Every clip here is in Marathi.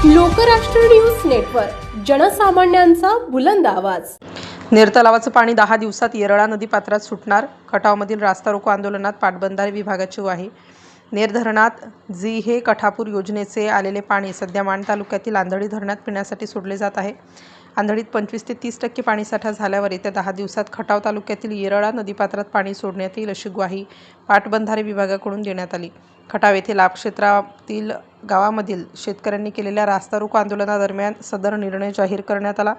लोकराष्ट्र न्यूज नेटवर्क, जनसामान्यांचा बुलंद आवाज। नेर तलावाचं पाणी 10 दिवसात येरळा नदी पात्रात सुटणार। खटावमधील रास्ता रोको आंदोलनात पाटबंधारे विभागाची ग्वाही। नेर धरणात हे कठापूर योजनेचे आलेले पाणी सध्या माण तालुक्यातील आंधळी धरणात पिण्यासाठी सोडले जात आहे। आंधळीत 25 ते 30% पाणीसाठा झाल्यावर येत्या 10 दिवसात खटाव तालुक्यातील येरळा नदीपात्रात पाणी सोडण्यात येईल अशी ग्वाही पाटबंधारे विभागाकडून देण्यात आली। खटाव येथे लाभक्षेत्रातील गावामधील शेतकऱ्यांनी केलेल्या रास्ता रोको आंदोलनादरम्यान सदर निर्णय जाहीर करण्यात आला।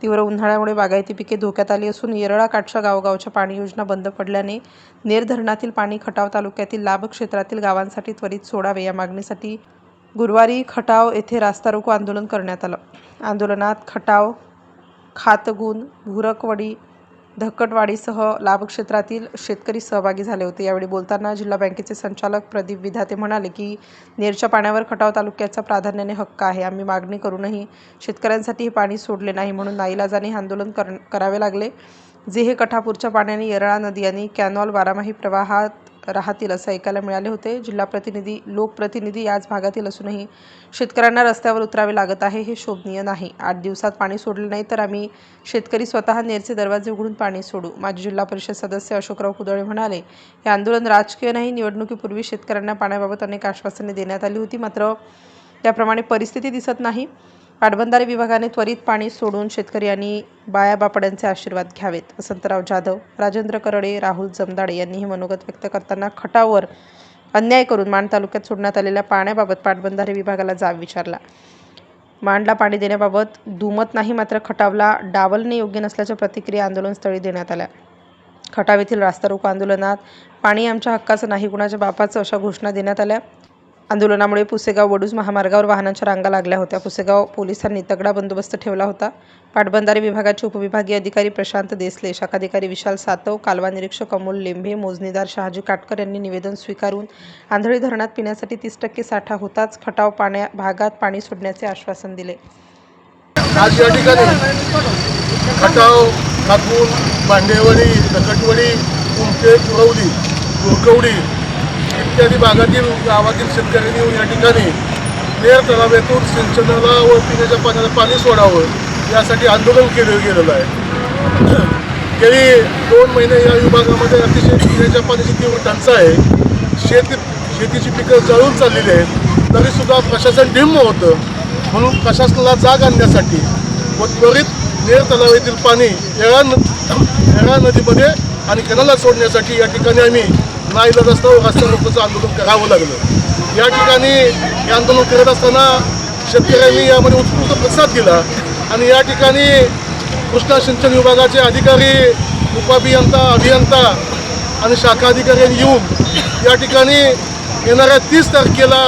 तीव्र उन्हाळ्यामुळे बागायती पिके धोक्यात आली असून येरळा काठच्या गावोगावच्या पाणी योजना बंद पडल्याने नेर धरणातील पाणी खटाव तालुक्यातील लाभक्षेत्रातील गावांसाठी त्वरित सोडावे या मागणीसाठी गुरुवारी खटाव येथे रास्ता रोको आंदोलन करण्यात आलं। आंदोलनात खटाव, खातगुण, भुरकवडी, धक्कटवाडीसह लाभक्षेत्रातील शेतकरी सहभागी झाले होते। यावेळी बोलताना जिल्हा बँकेचे संचालक प्रदीप विधाते म्हणाले की नेरच्या पाण्यावर खटाव तालुक्याचा प्राधान्याने हक्क आहे। आम्ही मागणी करूनही शेतकऱ्यांसाठी हे पाणी सोडले नाही म्हणून नाईलाजाने हे आंदोलन करावे लागले। हे कठापूरच्या पाण्याने येरळा नदी आणि कॅनॉल बारामाही प्रवाहात राहतील असं ऐकायला मिळाले होते। जिल्हा प्रतिनिधी, लोकप्रतिनिधी याच भागातील असूनही शेतकऱ्यांना रस्त्यावर उतरावे लागत आहे, हे शोभनीय नाही। 8 दिवसात पाणी सोडले नाही तर आम्ही शेतकरी स्वतः नेरचे दरवाजे उघडून पाणी सोडू। माजी जिल्हा परिषद सदस्य अशोकराव कुदळे म्हणाले, हे आंदोलन राजकीय नाही। निवडणुकीपूर्वी शेतकऱ्यांना पाण्याबाबत अनेक आश्वासने देण्यात आली होती, मात्र त्याप्रमाणे परिस्थिती दिसत नाही। पाटबंधारे विभागाने त्वरित पाणी सोडून शेतकरी आणि बायाबापड्यांचे आशीर्वाद घ्यावेत। वसंतराव जाधव, राजेंद्र करडे, राहुल जमदाडे यांनी हे मनोगत व्यक्त करताना खटाववर अन्याय करून माण तालुक्यात सोडण्यात आलेल्या पाण्याबाबत पाटबंधारे विभागाला जाब विचारला। माणला पाणी देण्याबाबत दुमत नाही, मात्र खटावला डावलणे योग्य नसल्याच्या प्रतिक्रिया आंदोलनस्थळी देण्यात आल्या। खटाव येथील रास्ता रोको आंदोलनात पाणी आमच्या हक्काचं नाही, कुणाच्या बापाचं अशा घोषणा देण्यात आल्या। आंदोलनामुळे पुसेगाव वडूज महामार्गावर वाहनांच्या रांगा लागल्या होत्या। पुसेगाव पोलिसांनी तगडा बंदोबस्त ठेवला होता। पाटबंधारे विभागाचे उपविभागीय अधिकारी प्रशांत देसले, शाखाधिकारी विशाल सातव, कालवा निरीक्षक अमोल लेंभे, मोजणीदार शहाजी काटकर यांनी निवेदन स्वीकारून आंधळी धरणात पिण्यासाठी 30% साठा होताच खटाव भागात पाणी सोडण्याचे आश्वासन दिले। आज या ठिकाणी खटाव, खातगुण, भांडेवाडी, धक्कटवाडी, कुमटे, पुरवली, भुरकवडी इत्यादी भागातील गावातील शेतकऱ्यांनी येऊन या ठिकाणी नेर तलावातून सिंचनाला व पिण्याच्या पाण्याला पाणी सोडावं यासाठी आंदोलन केलं गेलेलं आहे। गेली 2 महिने या विभागामध्ये अतिशय पिण्याच्या पाण्याची तीव्र टंचाई आहे। शेतीची पिकं जळून चाललेली आहेत, तरीसुद्धा प्रशासन ढिम्म होतं। म्हणून प्रशासनाला जाग आणण्यासाठी व त्वरित नेर तलावातील पाणी येरळा नदीमध्ये आणि कॅनलला सोडण्यासाठी या ठिकाणी आम्ही नाईलाज असताना रास्ता रोकोचं आंदोलन करावं लागलं। या ठिकाणी हे आंदोलन करत असताना शेतकऱ्यांनी यामध्ये उत्स्फूर्त प्रतिसाद दिला आणि या ठिकाणी कृष्णा सिंचन विभागाचे अधिकारी, उपअभियंता, अभियंता आणि शाखा अधिकाऱ्यांनी येऊन या ठिकाणी येणाऱ्या 30 तारखेला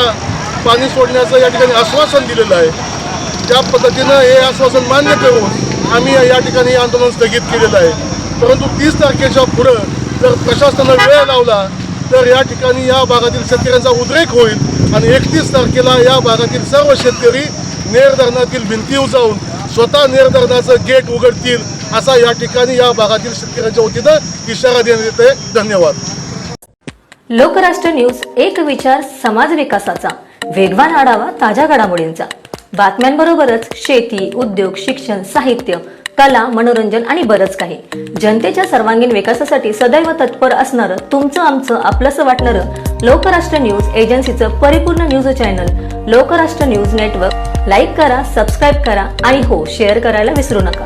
पाणी सोडण्याचं या ठिकाणी आश्वासन दिलेलं आहे। ज्या पद्धतीनं हे आश्वासन मान्य करून आम्ही या ठिकाणी आंदोलन स्थगित केलेलं आहे। परंतु 30 तारखेच्या पुढं जर प्रशासनानं वेळ लावला तर या ठिकाणी या भागातील शेतकऱ्यांचा उद्रेक होईल आणि 31 तारखेला या भागातील सर्व शेतकरी नेर धरणातील भिंती उंचावून स्वतः नेर धरणाचं गेट उघडतील असा या ठिकाणी या भागातील शेतकऱ्यांच्या वतीनं इशारा देण्यात येत आहे। धन्यवाद। लोकराष्ट्र न्यूज, एक विचार समाज विकासाचा, वेगवान आढावा ताज्या घडामोडींचा, बातम्यांबरोबरच शेती, उद्योग, शिक्षण, साहित्य, कला, मनोरंजन आणि बरंच काही। जनतेच्या सर्वांगीण विकासासाठी सदैव तत्पर असणारं, तुमचं आमचं आपलंसं वाटणारं लोकराष्ट्र न्यूज एजन्सीचं परिपूर्ण news channel Lokrashtra news network like करा, सबस्क्राईब करा आणि हो, शेअर करायला विसरू नका।